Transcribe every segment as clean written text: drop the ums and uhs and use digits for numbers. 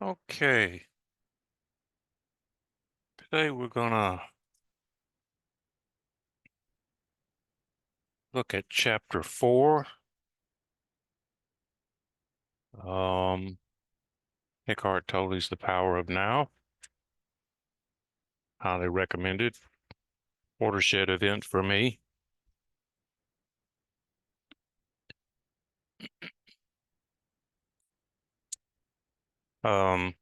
Okay, today we're gonna look at chapter 4. Um, Eckhart Tolle's The Power of Now. Highly recommended. Watershed event for me. Um,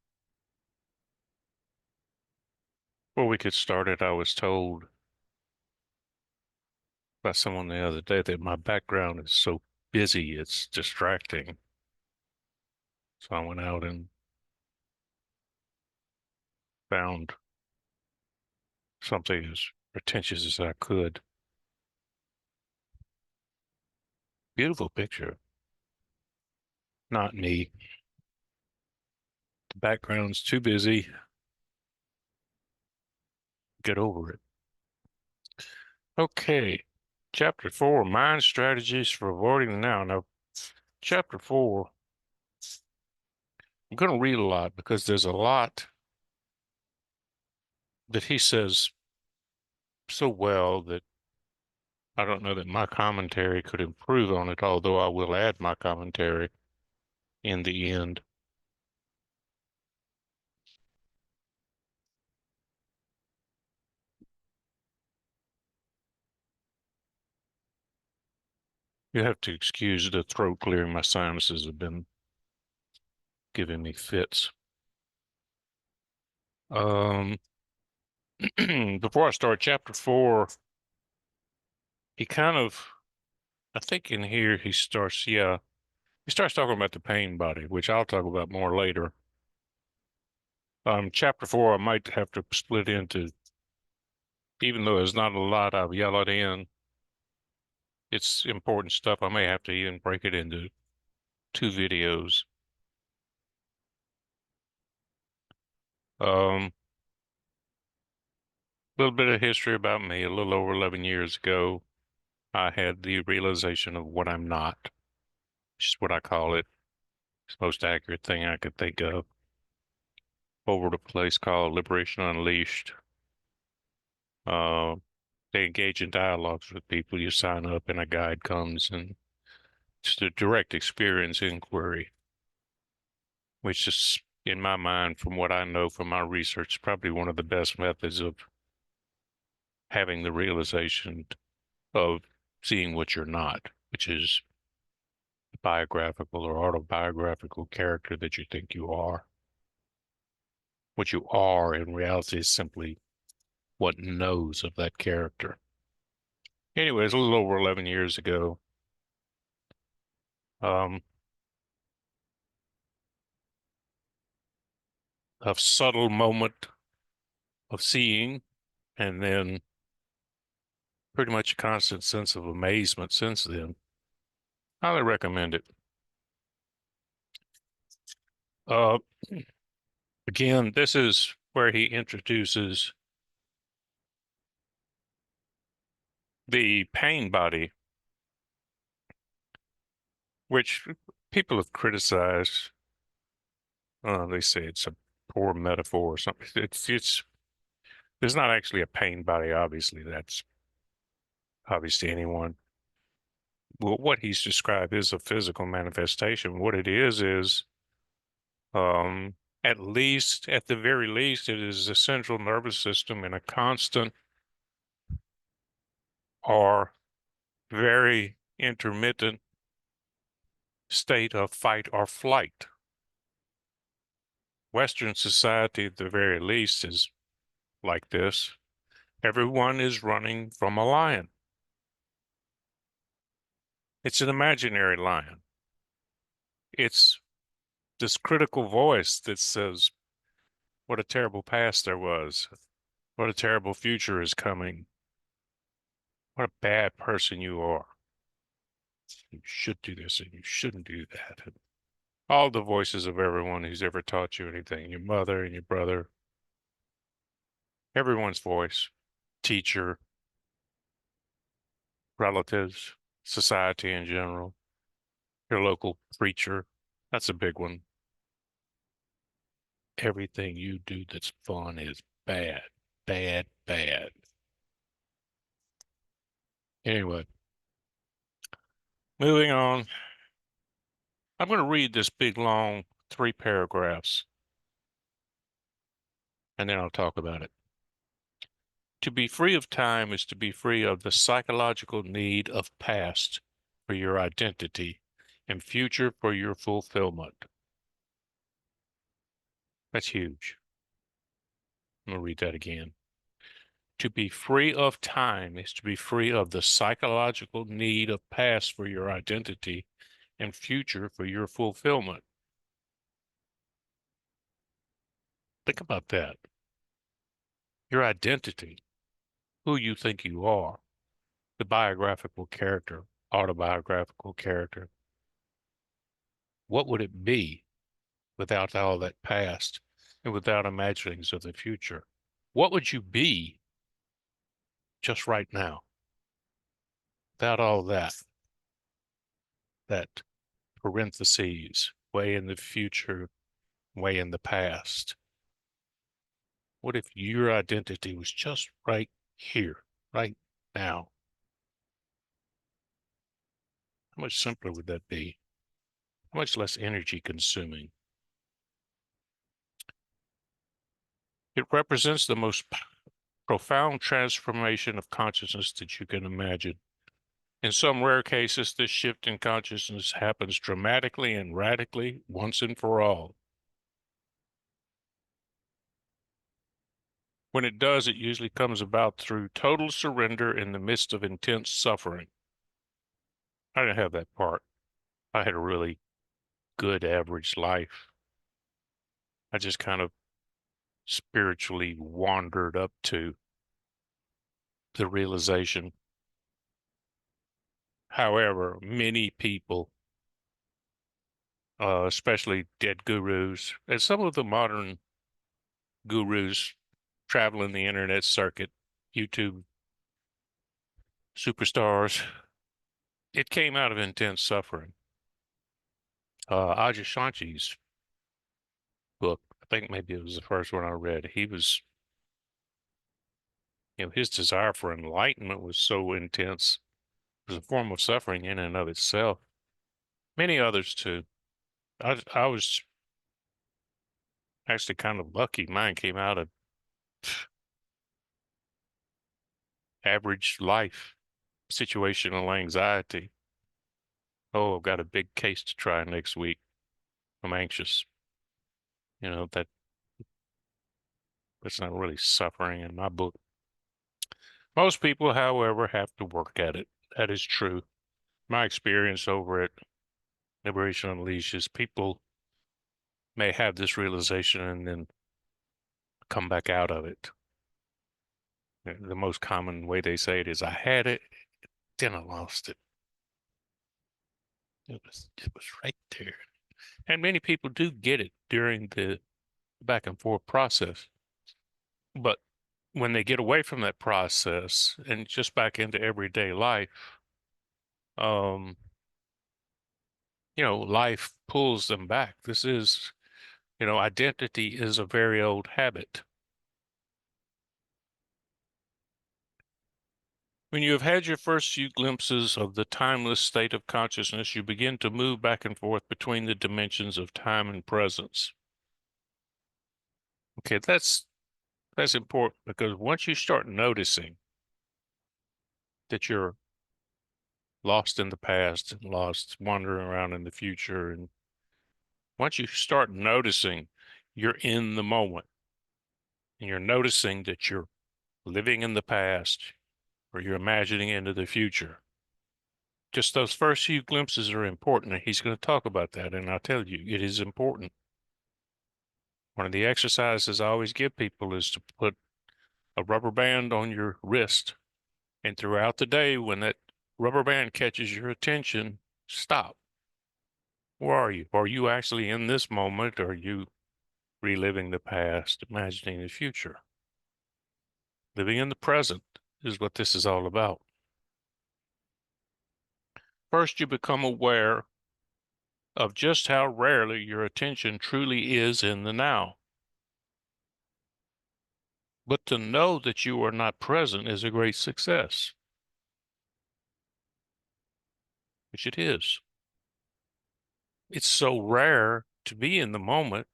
Before we get started, I was told by someone the other day that my background is so busy, it's distracting. So I went out and found something as pretentious as I could. Beautiful picture. Not me. The background's too busy. Get over it. Okay. Chapter 4, Mind Strategies for Avoiding the Now. Now, chapter 4, I'm going to read a lot because there's a lot that he says so well that I don't know that my commentary could improve on it, although I will add my commentary in the end. You have to excuse the throat clearing. My sinuses have been giving me fits. Um, Before I start chapter 4, he kind of, I think in here he starts talking about the pain body, which I'll talk about more later. Chapter 4, I might have to split into, even though there's not a lot I've yellowed in, it's important stuff. I may have to even break it into two videos. A little bit of history about me. A little over 11 years ago, I had the realization of what I'm not, which is what I call it. It's the most accurate thing I could think of. Over at a place called Liberation Unleashed. Uh, they engage in dialogues with people. You sign up and a guide comes, and it's a direct experience inquiry, which is, in my mind, from what I know from my research, probably one of the best methods of having the realization of seeing what you're not, which is the biographical or autobiographical character that you think you are. What you are in reality is simply what knows of that character. Anyways, a little over 11 years ago, um, a subtle moment of seeing, and then pretty much a constant sense of amazement since then. Highly recommend it. Uh, Again, this is where he introduces the pain body, which people have criticized. They say it's a poor metaphor or something. It's there's not actually a pain body. Obviously, that's obvious to anyone. Well, what he's described is a physical manifestation. What it is um, at the very least, it is the central nervous system in a constant or very intermittent state of fight or flight. Western society, at the very least, is like this. Everyone is running from a lion. It's an imaginary lion. It's this critical voice that says, what a terrible past there was. What a terrible future is coming. What a bad person you are. You should do this and you shouldn't do that. And all the voices of everyone who's ever taught you anything, your mother and your brother, everyone's voice, teacher, relatives, society in general, your local preacher. That's a big one. everything you do that's fun is bad, bad, bad. Anyway, moving on. I'm going to read this big, long 3 paragraphs, and then I'll talk about it. To be free of time is to be free of the psychological need of past for your identity and future for your fulfillment. That's huge. I'm going to read that again. To be free of time is to be free of the psychological need of past for your identity and future for your fulfillment. Think about that. Your identity, who you think you are, the biographical character, autobiographical character. What would it be without all that past and without imaginings of the future? What would you be just right now without all that parentheses, way in the future, way in the past? What if your identity was just right here, right now? How much simpler would that be? How much less energy consuming? It represents the most profound transformation of consciousness that you can imagine. In some rare cases, this shift in consciousness happens dramatically and radically once and for all. When it does, it usually comes about through total surrender in the midst of intense suffering. I didn't have that part. I had a really good average life. I just kind of spiritually wandered up to the realization. However, many people, especially dead gurus, and some of the modern gurus traveling the internet circuit, YouTube superstars, it came out of intense suffering. Ajashanti's book, I think maybe it was the first one I read. He was, his desire for enlightenment was so intense. It was a form of suffering in and of itself. Many others too. I was actually kind of lucky. Mine came out of average life, situational anxiety. Oh, I've got a big case to try next week. I'm anxious. That's not really suffering in my book. Most people, however, have to work at it. That is true. My experience over at Liberation Unleashed is people may have this realization and then come back out of it. The most common way they say it is, I had it, then I lost it. It was right there. And many people do get it during the back and forth process. But when they get away from that process and just back into everyday life, um, life pulls them back. This is, identity is a very old habit. When you have had your first few glimpses of the timeless state of consciousness, you begin to move back and forth between the dimensions of time and presence. Okay, that's important because once you start noticing that you're lost in the past and lost wandering around in the future, and once you start noticing you're in the moment and you're noticing that you're living in the past or you're imagining into the future, just those first few glimpses are important, and he's going to talk about that, and I'll tell you, it is important. One of the exercises I always give people is to put a rubber band on your wrist, and throughout the day, when that rubber band catches your attention, stop. Where are you? Are you actually in this moment, or are you reliving the past, imagining the future? Living in the present is what this is all about. First, you become aware of just how rarely your attention truly is in the now. But to know that you are not present is a great success, which it is. It's so rare to be in the moment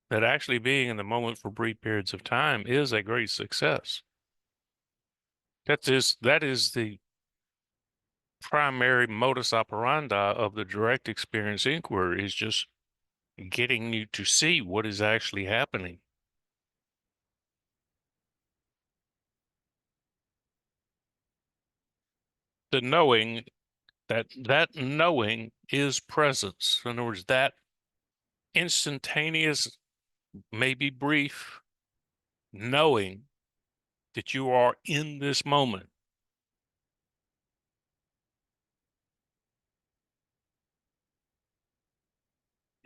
that actually being in the moment for brief periods of time is a great success. That is the primary modus operandi of the direct experience inquiry, is just getting you to see what is actually happening. The knowing that knowing is presence. In other words, that instantaneous, maybe brief knowing that you are in this moment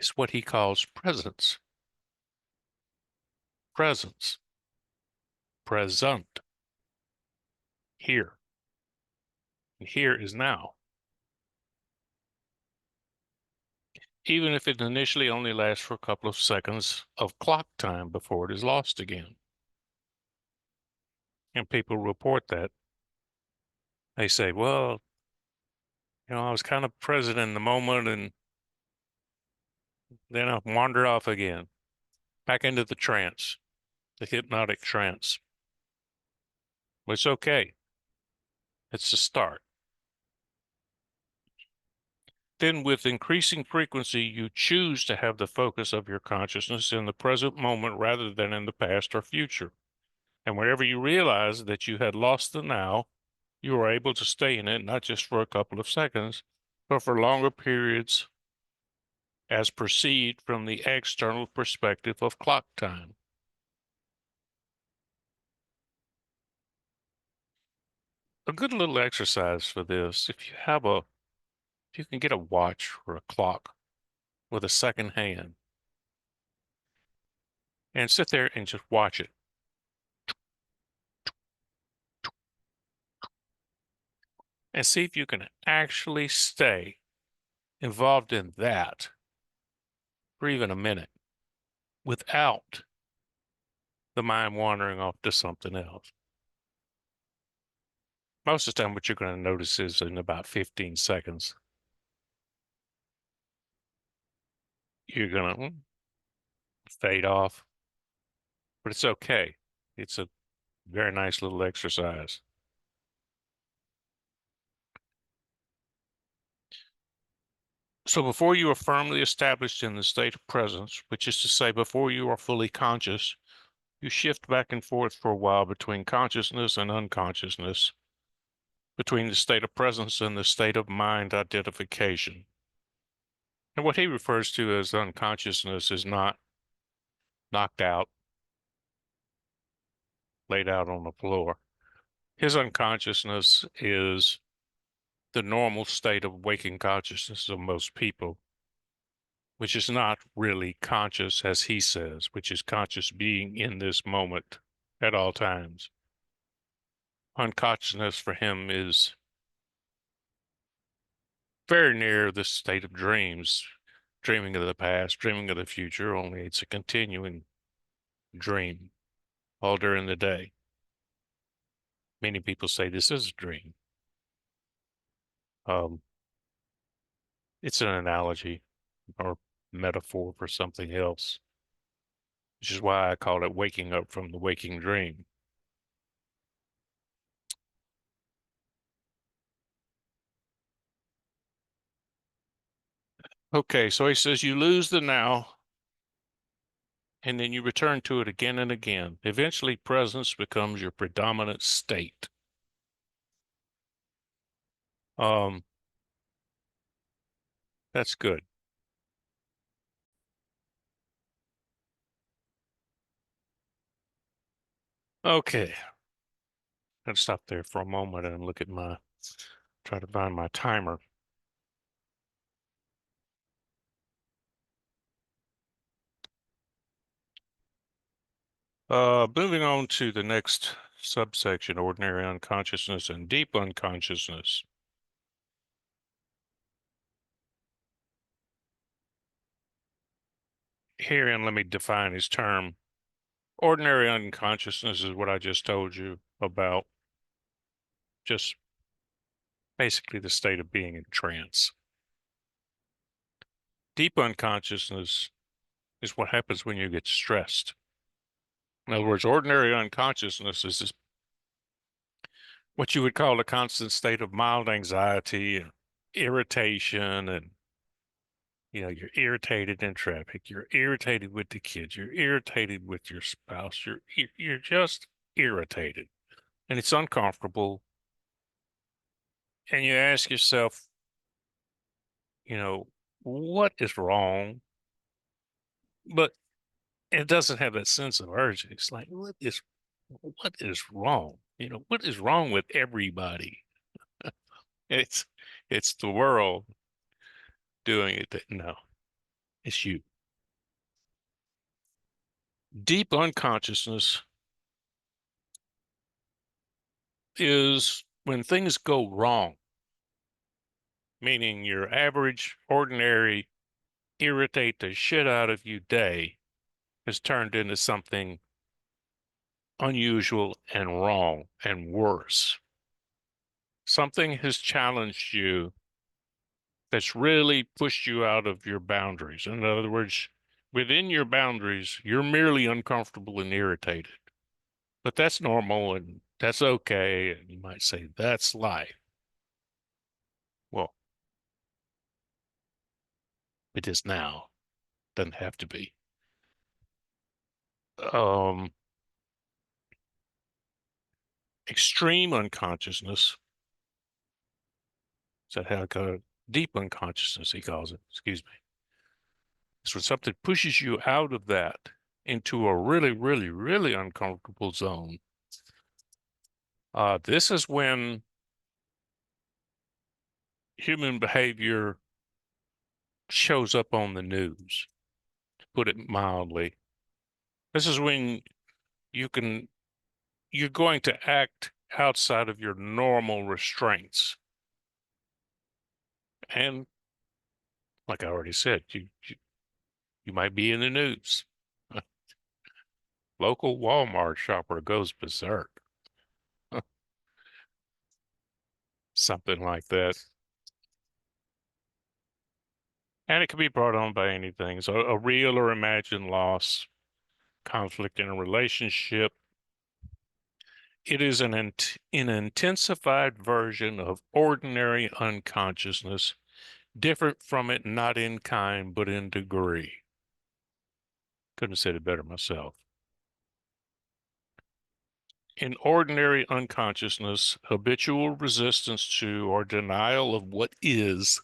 is what he calls presence. Presence, present, here. And here is now. Even if it initially only lasts for a couple of seconds of clock time before it is lost again. And people report that. They say, well, I was kind of present in the moment and then I wandered off again, back into the trance, the hypnotic trance. But it's okay. It's a start. Then with increasing frequency, you choose to have the focus of your consciousness in the present moment rather than in the past or future. And whenever you realize that you had lost the now, you are able to stay in it, not just for a couple of seconds, but for longer periods as perceived from the external perspective of clock time. A good little exercise for this, if you can get a watch or a clock with a second hand and sit there and just watch it. And see if you can actually stay involved in that for even a minute without the mind wandering off to something else. Most of the time, what you're going to notice is in about 15 seconds, you're going to fade off, but it's okay. It's a very nice little exercise. So before you are firmly established in the state of presence, which is to say, before you are fully conscious, you shift back and forth for a while between consciousness and unconsciousness, between the state of presence and the state of mind identification. And what he refers to as unconsciousness is not knocked out, laid out on the floor. His unconsciousness is the normal state of waking consciousness of most people, which is not really conscious, as he says, which is conscious being in this moment at all times. Unconsciousness for him is very near the state of dreams, dreaming of the past, dreaming of the future, only it's a continuing dream all during the day. Many people say this is a dream. Um, it's an analogy or metaphor for something else, which is why I call it waking up from the waking dream. Okay, so he says you lose the now and then you return to it again and again. Eventually, presence becomes your predominant state. Um, that's good. Okay, let's stop there for a moment and look at try to find my timer. Moving on to the next subsection, ordinary unconsciousness and deep unconsciousness. Herein, let me define his term. Ordinary unconsciousness is what I just told you about, just basically the state of being in trance. Deep unconsciousness is what happens when you get stressed. In other words, ordinary unconsciousness is what you would call a constant state of mild anxiety and irritation, and you're irritated in traffic, you're irritated with the kids, you're irritated with your spouse, you're just irritated, and it's uncomfortable, and you ask yourself, you know, what is wrong? But it doesn't have that sense of urgency. It's like, what is wrong? What is wrong with everybody? It's it's the world doing it. No, it's you. Deep unconsciousness is when things go wrong, meaning your average, ordinary, irritate the shit out of you day has turned into something unusual and wrong and worse. Something has challenged you that's really pushed you out of your boundaries. In other words, within your boundaries, you're merely uncomfortable and irritated. But that's normal and that's okay. And you might say, that's life. Well, it is now. Doesn't have to be. Um, Extreme unconsciousness, is that how it goes? Deep unconsciousness, he calls it, excuse me. It's when something pushes you out of that into a really, really, really uncomfortable zone. This is when human behavior shows up on the news, to put it mildly. This is when you can you're going to act outside of your normal restraints. And like I already said, you might be in the news. Local Walmart shopper goes berserk. Something like that. And it can be brought on by anything. So a real or imagined loss, conflict in a relationship. It is an intensified version of ordinary unconsciousness, different from it not in kind, but in degree. Couldn't have said it better myself. In ordinary unconsciousness, habitual resistance to or denial of what is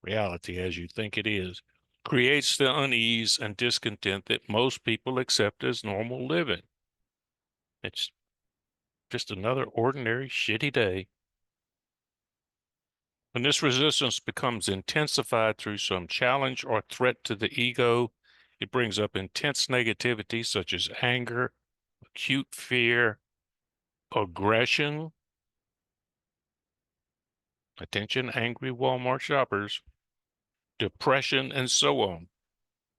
reality as you think it is creates the unease and discontent that most people accept as normal living. It's just another ordinary shitty day. When this resistance becomes intensified through some challenge or threat to the ego, it brings up intense negativity such as anger, acute fear, aggression. Attention, angry Walmart shoppers, depression, and so on.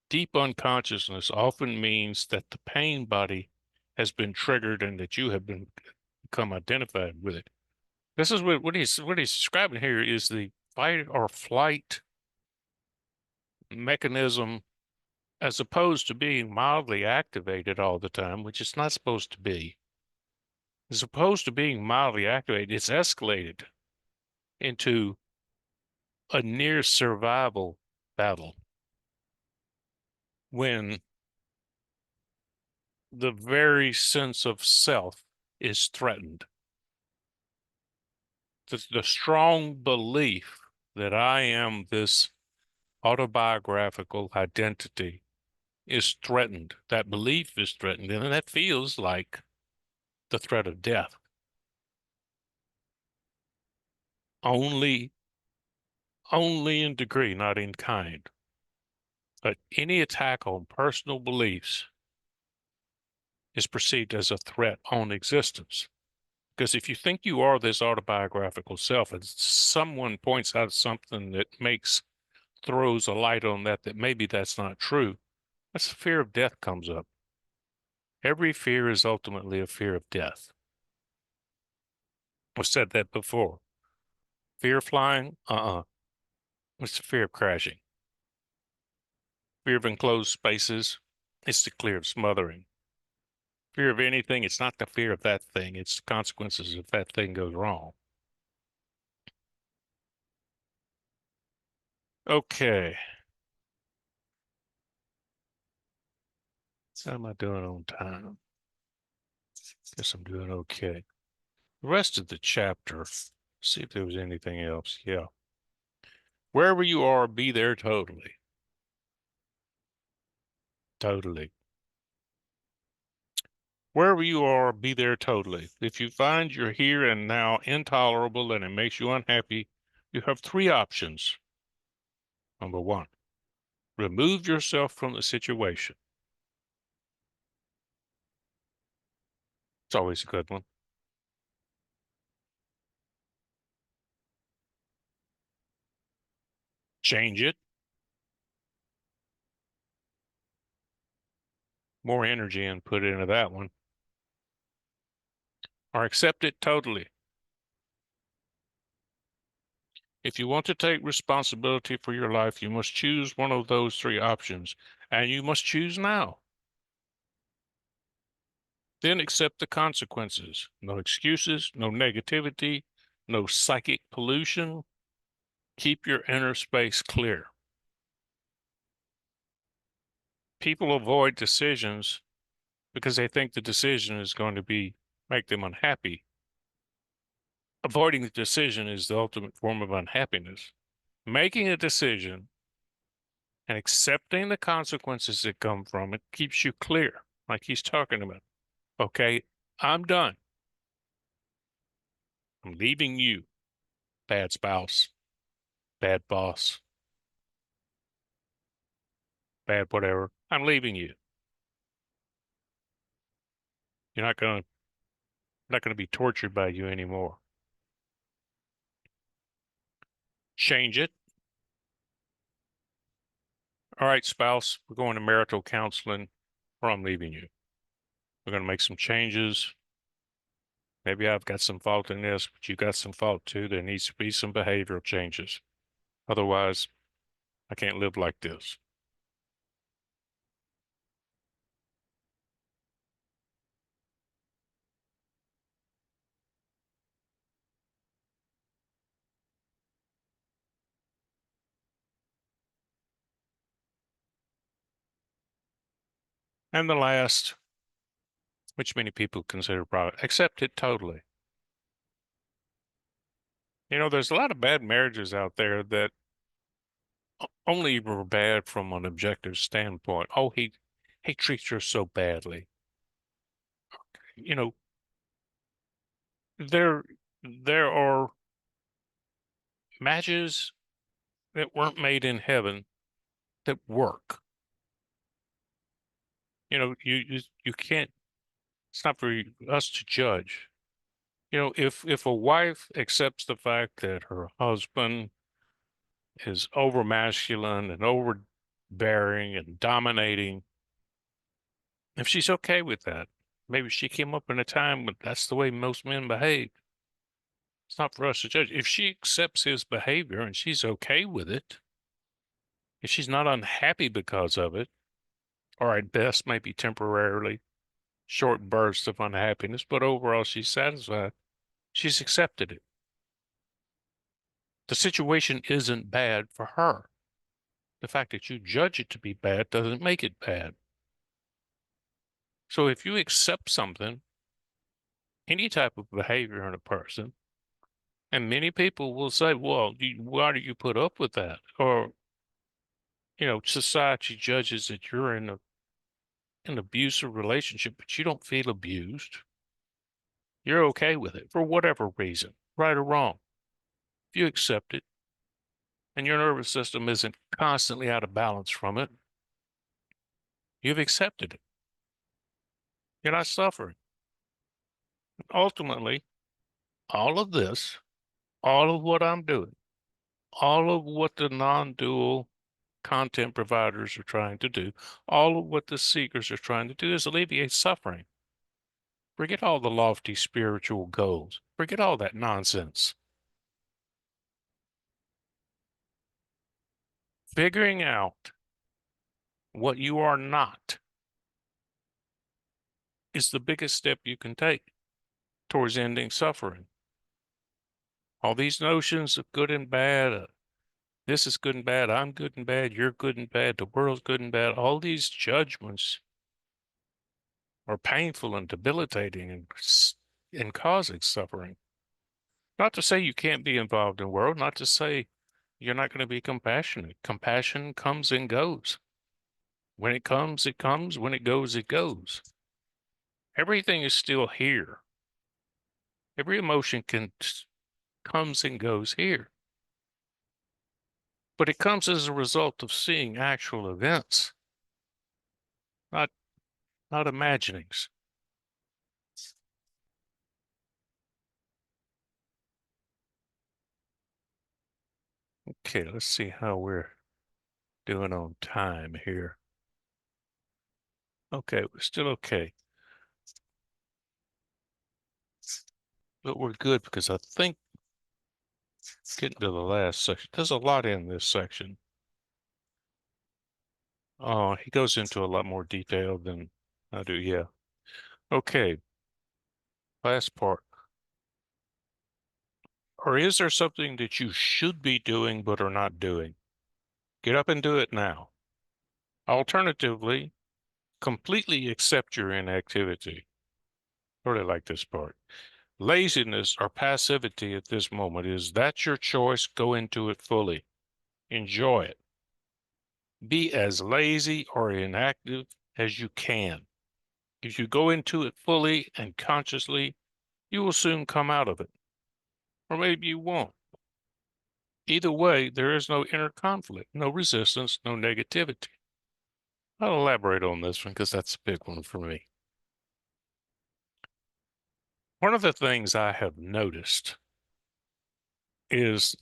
Deep unconsciousness often means that the pain body has been triggered and that you have become identified with it. This is what he's describing here is the fight or flight mechanism as opposed to being mildly activated all the time, which it's not supposed to be. As opposed to being mildly activated, it's escalated into a near survival battle when the very sense of self is threatened. The strong belief that I am this autobiographical identity is threatened. That belief is threatened, and that feels like the threat of death. Only, only in degree, not in kind. But any attack on personal beliefs is perceived as a threat on existence. Because if you think you are this autobiographical self and someone points out something that throws a light on that maybe that's not true, That's the fear of death comes up. Every fear is ultimately a fear of death. I've said that before. Fear of flying? It's the fear of crashing. Fear of enclosed spaces? It's the fear of smothering. Fear of anything, it's not the fear of that thing, it's the consequences if that thing goes wrong. Okay. How am I doing on time? Guess I'm doing okay. The rest of the chapter, see if there was anything else. Yeah. Wherever you are, be there totally. Totally. Wherever you are, be there totally. If you find your here and now intolerable and it makes you unhappy, you have three options. Number one, remove yourself from the situation. It's always a good one. Change it. More energy and put into that one. Or accept it totally. If you want to take responsibility for your life, you must choose one of those three options, and you must choose now. Then accept the consequences. No excuses, no negativity, no psychic pollution. Keep your inner space clear. People avoid decisions because they think the decision is going to make them unhappy. Avoiding the decision is the ultimate form of unhappiness. Making a decision and accepting the consequences that come from it keeps you clear, like he's talking about. Okay, I'm done. I'm leaving you, bad spouse, bad boss, bad whatever. I'm leaving you. You're not gonna be tortured by you anymore. Change it. All right, spouse, we're going to marital counseling, or I'm leaving you. We're gonna make some changes. Maybe I've got some fault in this, but you got some fault too. There needs to be some behavioral changes. Otherwise, I can't live like this. And the last, which many people consider private, accept it totally. There's a lot of bad marriages out there that only were bad from an objective standpoint. Oh, he treats her so badly. You know, there there are matches that weren't made in heaven that work. You can't. It's not for us to judge. If a wife accepts the fact that her husband is over masculine and overbearing and dominating, if she's okay with that, maybe she came up in a time when that's the way most men behave. It's not for us to judge. If she accepts his behavior and she's okay with it, if she's not unhappy because of it, or at best maybe temporarily short bursts of unhappiness, but overall she's satisfied, she's accepted it. The situation isn't bad for her. The fact that you judge it to be bad doesn't make it bad. So if you accept something, any type of behavior in a person, and many people will say, well, why do you put up with that? Or, society judges that you're in an abusive relationship, but you don't feel abused. You're okay with it for whatever reason, right or wrong. If you accept it and your nervous system isn't constantly out of balance from it, you've accepted it. You're not suffering. Ultimately, all of this, all of what I'm doing, all of what the non-dual content providers are trying to do, all of what the seekers are trying to do is alleviate suffering. Forget all the lofty spiritual goals. Forget all that nonsense. Figuring out what you are not is the biggest step you can take towards ending suffering. All these notions of good and bad, this is good and bad, I'm good and bad, you're good and bad, the world's good and bad, all these judgments are painful and debilitating and causing suffering. Not to say you can't be involved in the world, not to say you're not going to be compassionate. Compassion comes and goes. When it comes, it comes. When it goes, it goes. Everything is still here. Every emotion comes and goes here. But it comes as a result of seeing actual events, not not imaginings. Okay, let's see how we're doing on time here. Okay, we're still okay. But we're good because I think getting to the last section, there's a lot in this section. Oh, he goes into a lot more detail than I do, yeah. Okay, last part. Or is there something that you should be doing but are not doing? Get up and do it now. Alternatively, completely accept your inactivity. I really like this part. Laziness or passivity at this moment, is that your choice? Go into it fully. Enjoy it. Be as lazy or inactive as you can. If you go into it fully and consciously, you will soon come out of it. Or maybe you won't. Either way, there is no inner conflict, no resistance, no negativity. I'll elaborate on this one because that's a big one for me. One of the things I have noticed is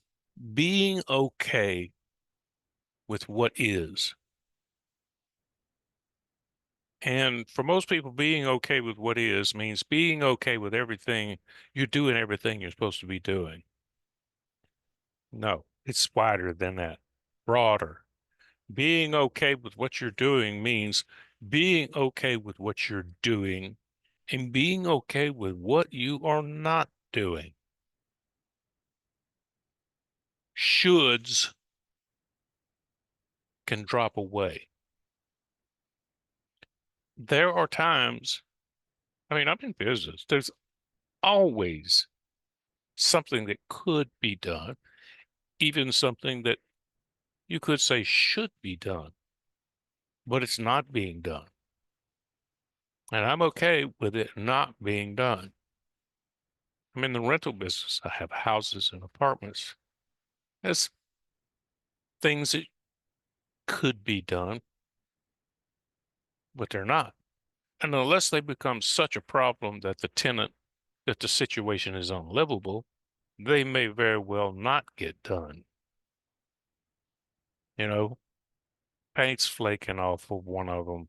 being okay with what is. And for most people, being okay with what is means being okay with everything you're doing, everything you're supposed to be doing. No, it's wider than that, broader. Being okay with what you're doing means being okay with what you're doing and being okay with what you are not doing. Shoulds can drop away. There are times, I mean, I'm in business. There's always something that could be done, even something that you could say should be done, but it's not being done. And I'm okay with it not being done. I'm in the rental business. I have houses and apartments. There's things that could be done, but they're not. And unless they become such a problem that that the situation is unlivable, they may very well not get done. You know, paint's flaking off of one of them.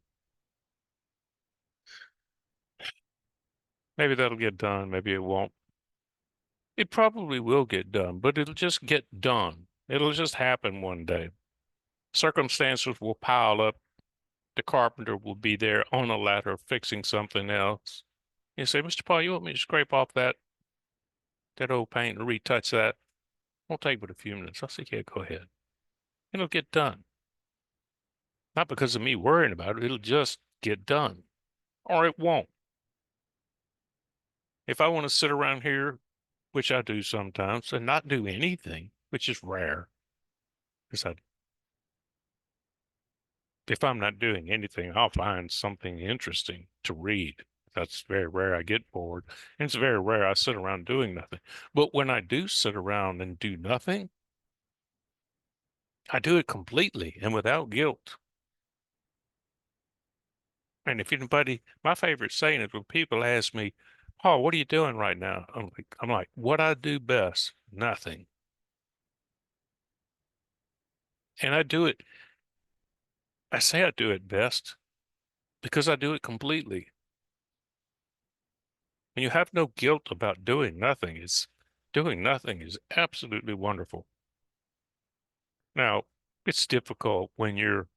Maybe that'll get done. Maybe it won't. It probably will get done, but it'll just get done. It'll just happen one day. Circumstances will pile up. The carpenter will be there on a ladder fixing something else. You say, Mr. Paul, you want me to scrape off that old paint and retouch that? Won't take but a few minutes. I'll say, yeah, go ahead. It'll get done. Not because of me worrying about it. It'll just get done. Or it won't. If I want to sit around here, which I do sometimes, and not do anything, which is rare, because if I'm not doing anything, I'll find something interesting to read. That's very rare. I get bored. And it's very rare I sit around doing nothing. But when I do sit around and do nothing, I do it completely and without guilt. And if anybody, my favorite saying is when people ask me, Paul, what are you doing right now? I'm like, what I do best, nothing. And I do it I say I do it best because I do it completely. And you have no guilt about doing nothing. Doing nothing is absolutely wonderful. Now, it's difficult when you're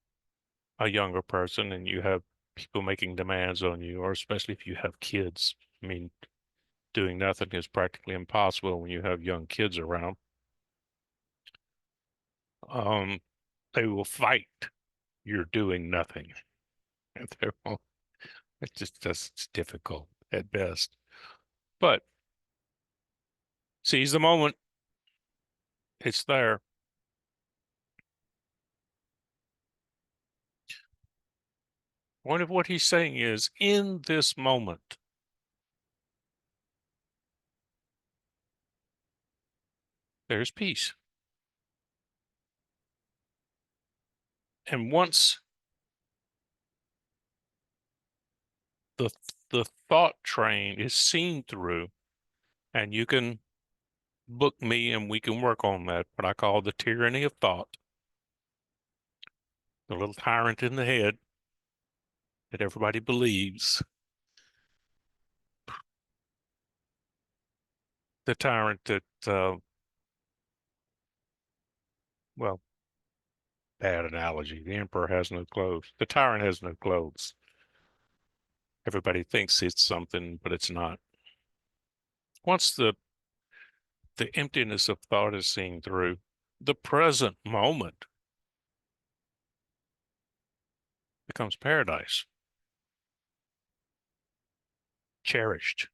a younger person and you have people making demands on you, or especially if you have kids. I mean, doing nothing is practically impossible when you have young kids around. Um, they will fight you're doing nothing. And they will, it's difficult at best. But seize the moment. It's there. Point of what he's saying is in this moment, there's peace. And once the the thought train is seen through, and you can book me and we can work on that, what I call the tyranny of thought, the little tyrant in the head that everybody believes, the tyrant that, well, bad analogy. The emperor has no clothes. The tyrant has no clothes. Everybody thinks it's something, but it's not. Once the emptiness of thought is seen through, the present moment becomes paradise, cherished.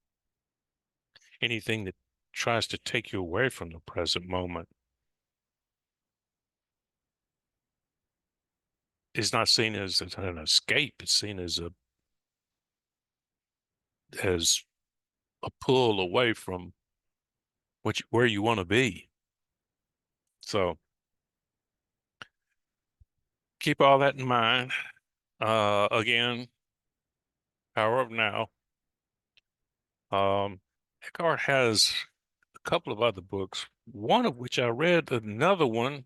Anything that tries to take you away from the present moment is not seen as an escape. It's seen as a pull away from where you want to be. So keep all that in mind. Again, Power of Now. Eckhart has a couple of other books, one of which I read, another one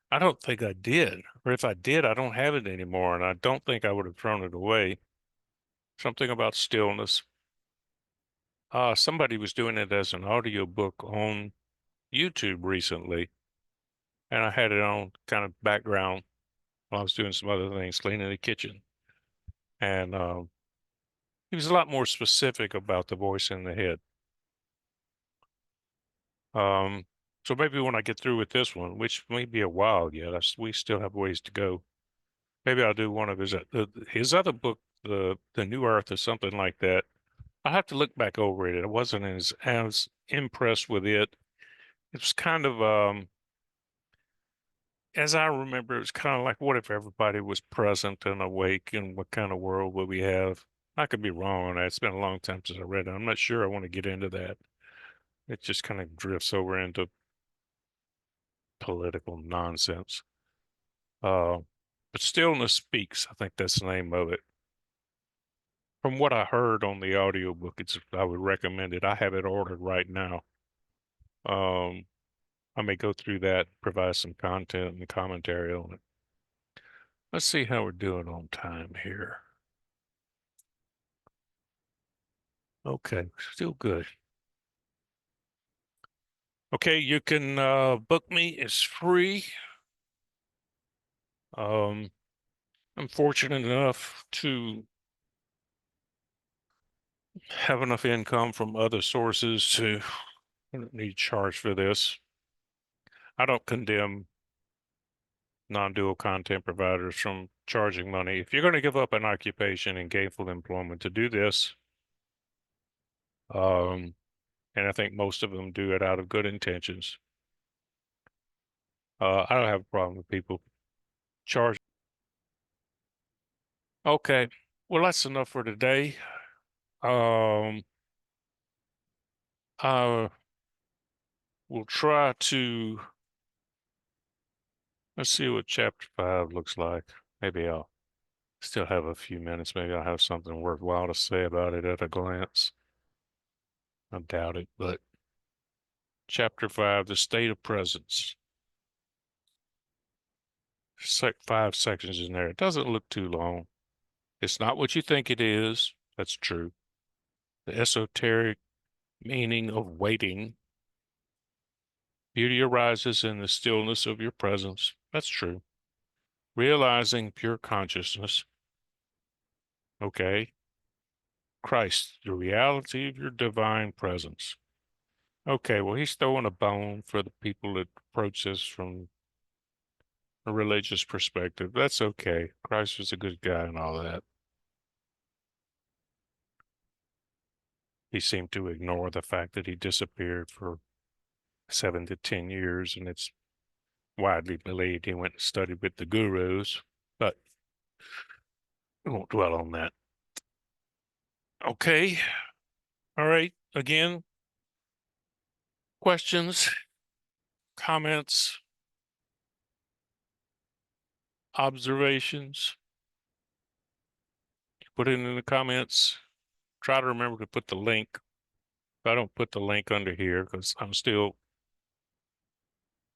I don't think I did. Or if I did, I don't have it anymore, and I don't think I would have thrown it away. Something about stillness. Somebody was doing it as an audio book on YouTube recently, and I had it on kind of background while I was doing some other things, cleaning the kitchen. And he was a lot more specific about the voice in the head. Um, so maybe when I get through with this one, which may be a while yet, we still have ways to go. Maybe I'll do one of his other book, the New Earth or something like that. I have to look back over it. I wasn't as impressed with it. It was kind of as I remember, it was kind of like, what if everybody was present and awake, and what kind of world would we have? I could be wrong on that. It's been a long time since I read it. I'm not sure I want to get into that. It just kind of drifts over into political nonsense. Uh, but Stillness Speaks, I think that's the name of it. From what I heard on the audiobook, I would recommend it. I have it ordered right now. Um, I may go through that, provide some content and commentary on it. Let's see how we're doing on time here. Okay, still good. Okay, you can book me. It's free. Um, I'm fortunate enough to have enough income from other sources to I don't need charge for this. I don't condemn non-dual content providers from charging money. If you're going to give up an occupation and gainful employment to do this, um, and I think most of them do it out of good intentions, I don't have a problem with people charging. Okay, well, that's enough for today. Um, I will try to, let's see what chapter 5 looks like. Maybe I'll still have a few minutes. Maybe I'll have something worthwhile to say about it at a glance. I doubt it, but chapter 5, the state of presence. 5 sections in there. It doesn't look too long. It's not what you think it is. That's true. The esoteric meaning of waiting. Beauty arises in the stillness of your presence. That's true. Realizing pure consciousness. Okay. Christ, the reality of your divine presence. Okay, well, he's throwing a bone for the people that approach this from a religious perspective. That's okay. Christ was a good guy and all that. He seemed to ignore the fact that he disappeared for 7 to 10 years, and it's widely believed he went and studied with the gurus, but we won't dwell on that. Okay. All right. Again, questions, comments, observations, put it in the comments. Try to remember to put the link. If I don't put the link under here because I'm still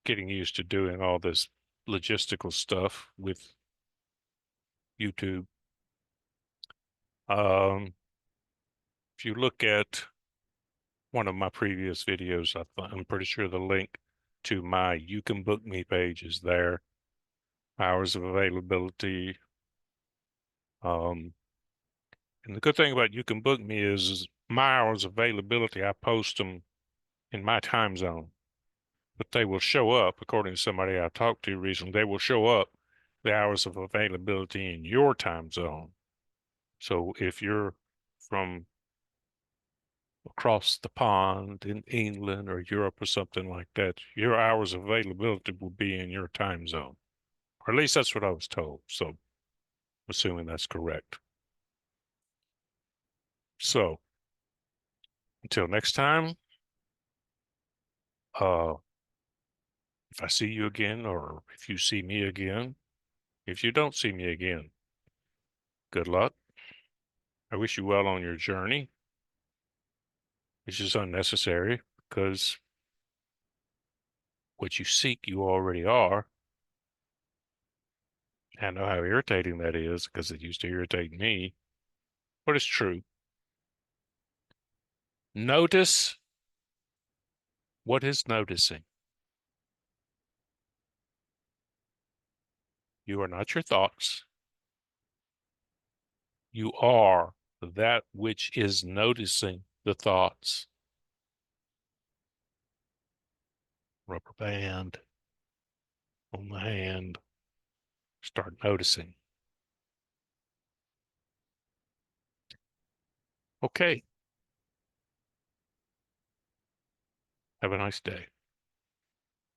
getting used to doing all this logistical stuff with YouTube. If you look at one of my previous videos, I'm pretty sure the link to my You Can Book Me page is there. Hours of availability. And the good thing about You Can Book Me is my hours of availability, I post them in my time zone, but they will show up, according to somebody I talked to recently, they will show up the hours of availability in your time zone. So if you're from across the pond in England or Europe or something like that, your hours of availability will be in your time zone. Or at least that's what I was told. So I'm assuming that's correct. So until next time, if I see you again, or if you see me again, if you don't see me again, good luck. I wish you well on your journey. It's just unnecessary because what you seek, you already are. I know how irritating that is because it used to irritate me, but it's true. Notice what is noticing. You are not your thoughts. You are that which is noticing the thoughts. Rubber band on the hand. Start noticing. Okay. Have a nice day.